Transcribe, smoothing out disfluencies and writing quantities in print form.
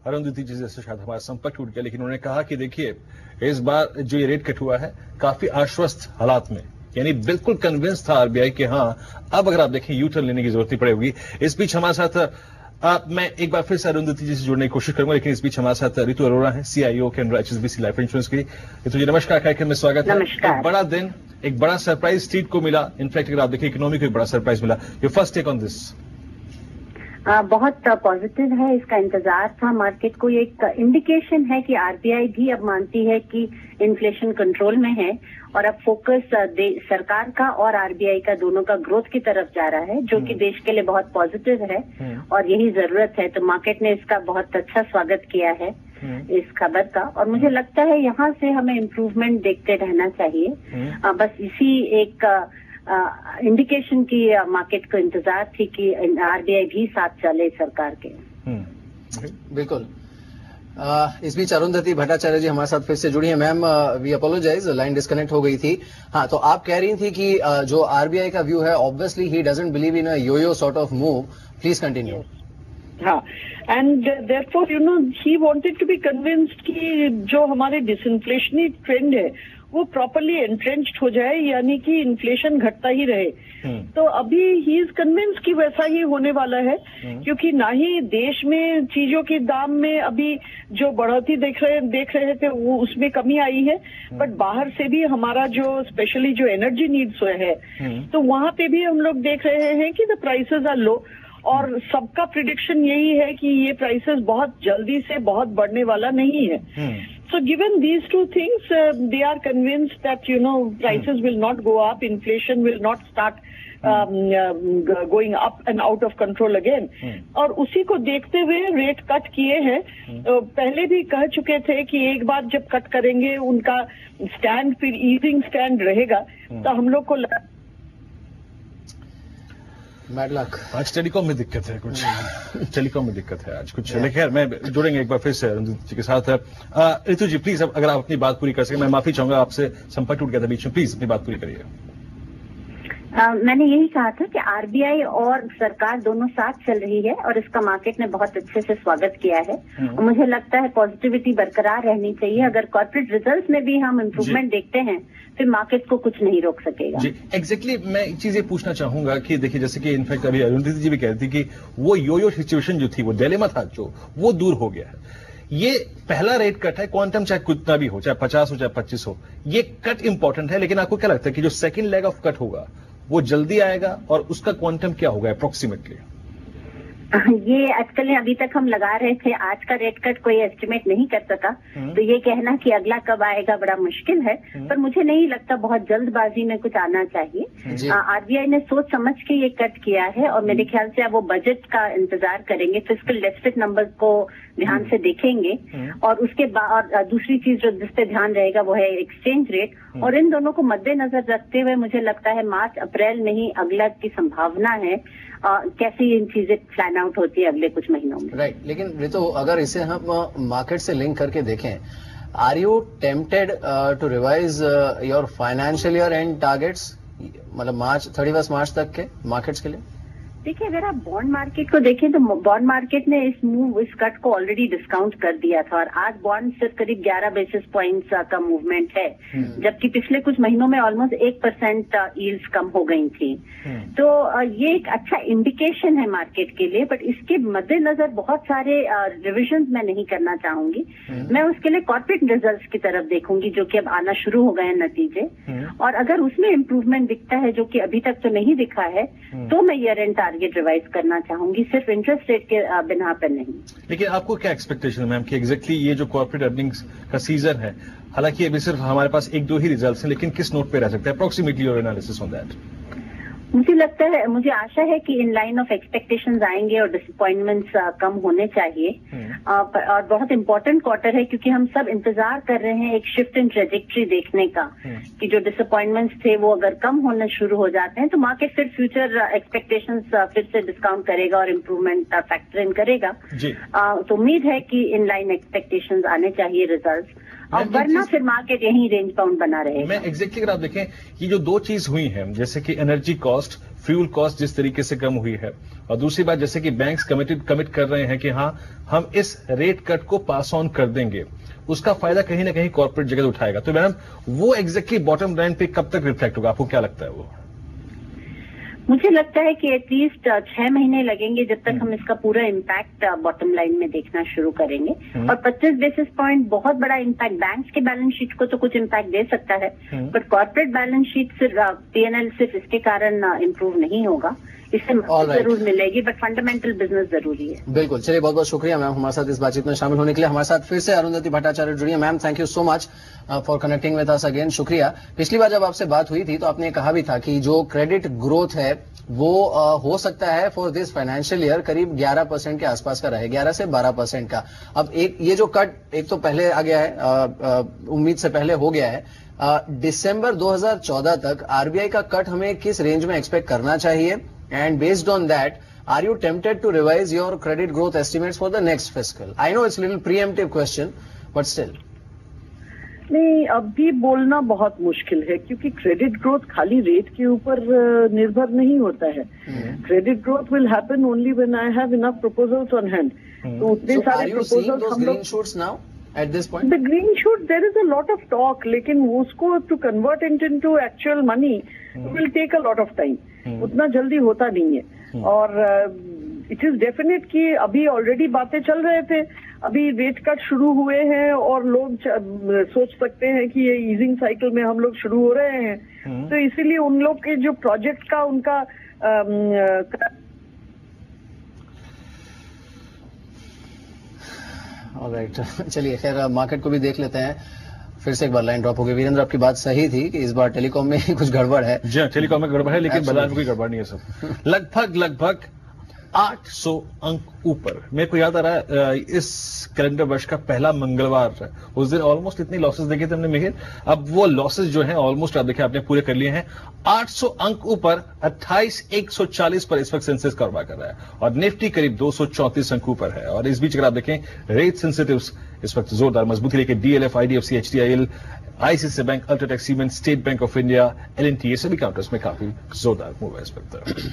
अरुंधति जी से शायद हमारा संपर्क टूट गया, लेकिन उन्होंने कहा कि देखिए इस बार जो ये रेट कट हुआ है काफी आश्वस्त हालात में, यानी बिल्कुल कन्विंस था आरबीआई कि हाँ अब अगर आप देखें यू टर्न लेने की जरूरत पड़ेगी। इस बीच हमारे साथ मैं एक बार फिर से अरुंधति जी से जुड़ने की कोशिश करूंगा, लेकिन इस बीच हमारे साथ रितु अरोड़ा है, सीआईओ केंद्र HSBC लाइफ इंश्योरेंस की। रितु जी नमस्कार, कार्यक्रम में स्वागत है। एक बड़ा दिन, एक बड़ा सरप्राइज स्ट्रीट को मिला, इनफैक्ट अगर आप देखिए इकोनॉमी को एक बड़ा सरप्राइज मिला। Your first take on this. बहुत पॉजिटिव है, इसका इंतजार था मार्केट को। ये एक इंडिकेशन है कि आरबीआई भी अब मानती है कि इन्फ्लेशन कंट्रोल में है और अब फोकस सरकार का और आरबीआई का दोनों का ग्रोथ की तरफ जा रहा है, जो कि देश के लिए बहुत पॉजिटिव है और यही जरूरत है। तो मार्केट ने इसका बहुत अच्छा स्वागत किया है इस खबर का, और मुझे लगता है यहाँ से हमें इम्प्रूवमेंट देखते रहना चाहिए। बस इसी एक इंडिकेशन की मार्केट को इंतजार थी कि आरबीआई भी साथ चले सरकार के। बिल्कुल। इस बीच अरुंधति भट्टाचार्य जी हमारे साथ फिर से जुड़ी हैं। Ma'am we apologise, line disconnect हो गई थी। हाँ, तो आप कह रही थी कि जो आरबीआई का व्यू है, obviously he doesn't believe in a yoyo sort of move. Please continue. हाँ, and therefore you know he wanted to be convinced कि जो हमारे डिसइंफ्लेशनरी ट्रेंड है वो प्रॉपरली एंट्रेंच्ड हो जाए, यानी कि इन्फ्लेशन घटता ही रहे। तो अभी ही इज कन्विंस कि वैसा ही होने वाला है, क्योंकि ना ही देश में चीजों के दाम में अभी जो बढ़ोतरी देख रहे थे वो उसमें कमी आई है, बट बाहर से भी हमारा जो स्पेशली जो एनर्जी नीड्स है तो वहां पे भी हम लोग देख रहे हैं कि द प्राइसेस आर लो, और सबका प्रिडिक्शन यही है कि ये प्राइसेस बहुत जल्दी से बहुत बढ़ने वाला नहीं है। So given these two things, they are convinced that, you know, prices will not go up, inflation will not start going up and out of control again. और उसी को देखते हुए रेट कट किए हैं। पहले भी कह चुके थे कि एक बार जब कट करेंगे उनका स्टैंड फिर ईजिंग स्टैंड रहेगा। तो हम लोग को बैड लक। आज टेलीकॉम में दिक्कत है कुछ, टेलीकॉम में दिक्कत है आज कुछ, लेकिन खैर मैं जुड़ेंगे एक बार फिर से अरुंधति जी के साथ। रितु जी प्लीज, अब अगर आप अपनी बात पूरी कर सके। मैं माफी चाहूंगा, आपसे संपर्क टूट गया था बीच में, प्लीज अपनी बात पूरी करिए। मैंने यही कहा था कि आरबीआई और सरकार दोनों साथ चल रही है और इसका मार्केट ने बहुत अच्छे से स्वागत किया है। और मुझे लगता है पॉजिटिविटी बरकरार रहनी चाहिए। अगर कॉर्पोरेट रिजल्ट्स में भी हम इम्प्रूवमेंट देखते हैं फिर मार्केट को कुछ नहीं रोक सकेगा। जी एग्जैक्टली मैं एक चीज ये पूछना चाहूंगा कि देखिए जैसे कि इनफैक्ट अभी अरुंधति जी भी कह रही थी कि वो यो सिचुएशन जो थी, वो डिलेमा था जो, वो दूर हो गया है। ये पहला रेट कट है, क्वांटम चाहे कितना भी हो, चाहे 50 हो चाहे 25 हो, ये कट इंपॉर्टेंट है। लेकिन आपको क्या लगता है कि जो सेकंड लेग ऑफ कट होगा वो जल्दी आएगा और उसका क्वांटम क्या होगा अप्रोक्सीमेटली? ये एक्चुअली अभी तक हम लगा रहे थे, आज का रेट कट कोई एस्टिमेट नहीं कर सका, तो ये कहना कि अगला कब आएगा बड़ा मुश्किल है। पर मुझे नहीं लगता बहुत जल्दबाजी में कुछ आना चाहिए। आरबीआई ने सोच समझ के ये कट किया है और मेरे ख्याल से अब वो बजट का इंतजार करेंगे, फिस्कल डेफिसिट नंबर्स को ध्यान से देखेंगे और उसके बाद दूसरी चीज जो जिस पे ध्यान रहेगा वो है एक्सचेंज रेट। और इन दोनों को मद्देनजर रखते हुए मुझे लगता है मार्च अप्रैल में ही अगला की संभावना है। कैसे इन चीजें प्लान आउट होती है अगले कुछ महीनों में। राइट, लेकिन रितु अगर इसे हम मार्केट से लिंक करके देखें, are you tempted to revise your financial year end targets, मतलब 31 मार्च तक के मार्केट्स के लिए? देखिए, अगर आप बॉन्ड मार्केट को देखें तो बॉन्ड मार्केट ने इस कट को ऑलरेडी डिस्काउंट कर दिया था और आज बॉन्ड सिर्फ करीब 11 बेसिस पॉइंट्स का मूवमेंट है, जबकि पिछले कुछ महीनों में ऑलमोस्ट 1% यील्ड्स कम हो गई थी। तो ये एक अच्छा इंडिकेशन है मार्केट के लिए, बट इसके मद्देनजर बहुत सारे रिविजन मैं नहीं करना चाहूंगी। मैं उसके लिए कॉर्पोरेट रिजल्ट्स की तरफ देखूंगी जो कि अब आना शुरू हो गए हैं नतीजे, और अगर उसमें इम्प्रूवमेंट दिखता है जो कि अभी तक तो नहीं दिखा है तो मैं ईयर एंड टारगेट रिवाइज करना चाहूंगी, सिर्फ इंटरेस्ट रेट के बिना पर नहीं। लेकिन आपको क्या एक्सपेक्टेशन है मैम कि एग्जैक्टली ये जो कॉर्पोरेट अर्निंग्स का सीजन है, हालांकि अभी सिर्फ हमारे पास 1-2 ही रिजल्ट्स हैं, लेकिन किस नोट पे रह सकता है approximately your analysis on that? मुझे लगता है, मुझे आशा है कि इन लाइन ऑफ एक्सपेक्टेशंस आएंगे और डिसअपॉइंटमेंट्स कम होने चाहिए। और बहुत इंपॉर्टेंट क्वार्टर है क्योंकि हम सब इंतजार कर रहे हैं एक शिफ्ट इन ट्रेजेक्ट्री देखने का, कि जो डिसअपॉइंटमेंट्स थे वो अगर कम होने शुरू हो जाते हैं तो मार्केट फिर फ्यूचर एक्सपेक्टेशंस फिर से डिस्काउंट करेगा और इम्प्रूवमेंट फैक्टर इन करेगा। तो उम्मीद है कि इन लाइन एक्सपेक्टेशंस आने चाहिए रिजल्ट्स। और वरना फिर मार्केट यही रेंज बाउंड बना रहेगा। मैं एग्जैक्टली अगर आप देखें ये जो दो चीज हुई है, जैसे कि एनर्जी कॉस्ट, फ्यूल कॉस्ट जिस तरीके से कम हुई है, और दूसरी बात जैसे कि बैंक्स कमिट कर रहे हैं कि हाँ हम इस रेट कट को पास ऑन कर देंगे, उसका फायदा कहीं ना कहीं कॉर्पोरेट जगत उठाएगा। तो मैडम वो एग्जैक्टली बॉटम लाइन पे कब तक रिफ्लेक्ट होगा, आपको क्या लगता है वो? मुझे लगता है कि एटलीस्ट 6 महीने लगेंगे जब तक हम इसका पूरा इम्पैक्ट बॉटम लाइन में देखना शुरू करेंगे। और 25 बेसिस पॉइंट बहुत बड़ा इम्पैक्ट बैंक्स के बैलेंस शीट को तो कुछ इम्पैक्ट दे सकता है, बट कॉर्पोरेट बैलेंस शीट सिर्फ पीएनएल सिर्फ इसके कारण इम्प्रूव नहीं होगा, इससे जरूर मिलेगी, बट फंडामेंटल बिजनेस जरूरी है। बिल्कुल, चलिए बहुत बहुत शुक्रिया मैम हमारे साथ इस बातचीत में शामिल होने के लिए। हमारे साथ फिर से अरुंधति भट्टाचार्य जुड़ी है। Ma'am thank you so much for connecting with us again, शुक्रिया। पिछली बार जब आपसे बात हुई थी तो आपने कहा भी था कि जो क्रेडिट ग्रोथ है वो हो सकता है फॉर दिस फाइनेंशियल ईयर करीब 11% के आसपास का रहे, 11 से 12% का। अब एक ये जो कट एक तो पहले आ गया है, उम्मीद से पहले हो गया है, दिसंबर 2014 तक आरबीआई का कट हमें किस रेंज में एक्सपेक्ट करना चाहिए? And based on that, are you tempted to revise your credit growth estimates for the next fiscal? I know it's a little preemptive question, but still. नहीं, अभी बोलना बहुत मुश्किल है क्योंकि क्रेडिट ग्रोथ खाली रेट के ऊपर निर्भर नहीं होता है। Credit growth will happen only when I have enough proposals on hand. तो उतने सारे प्रपोजल्स हम लोग shoots now at this point? The green shoot, there is a lot of talk, लेकिन उसको to convert it into actual money will take a lot of time. उतना जल्दी होता नहीं है। और इट इज डेफिनेट कि अभी ऑलरेडी बातें चल रहे थे, अभी रेट कट शुरू हुए हैं और लोग सोच सकते हैं कि ये ईजिंग साइकिल में हम लोग शुरू हो रहे हैं, तो इसीलिए उन लोग के जो प्रोजेक्ट का उनका ऑलराइट, चलिए खैर मार्केट को भी देख लेते हैं। फिर से एक बार लाइन ड्रॉप हो गई। वीरेंद्र आपकी बात सही थी कि इस बार टेलीकॉम में कुछ गड़बड़ है। जी हाँ, टेलीकॉम में गड़बड़ है, लेकिन बाजार में कोई गड़बड़ नहीं है सब। लगभग 800 अंक ऊपर। मेरे को याद आ रहा है इस कैलेंडर वर्ष का पहला मंगलवार, उस दिन ऑलमोस्ट इतनी लॉसेस देखे थे हमने मिहिर, अब वो लॉसेस जो हैं ऑलमोस्ट आप देखिए आपने पूरे कर लिए हैं। 800 अंक ऊपर 28,140 पर इस वक्त सेंसेक्स कारोबार कर रहा है और निफ्टी करीब 234 अंक ऊपर है। और इस बीच अगर आप देखें रेट सेंसिटिव्स इस वक्त जोरदार मजबूती लेके डीएलएफ, आईडीएफसी, एचडीआईएल, आईसीआईसीआई बैंक, अल्ट्राटेक, सीमेंट, स्टेट बैंक ऑफ इंडिया, एलएनटी, ये सभी काउंटर्स में काफी जोरदार मूव है इस वक्त।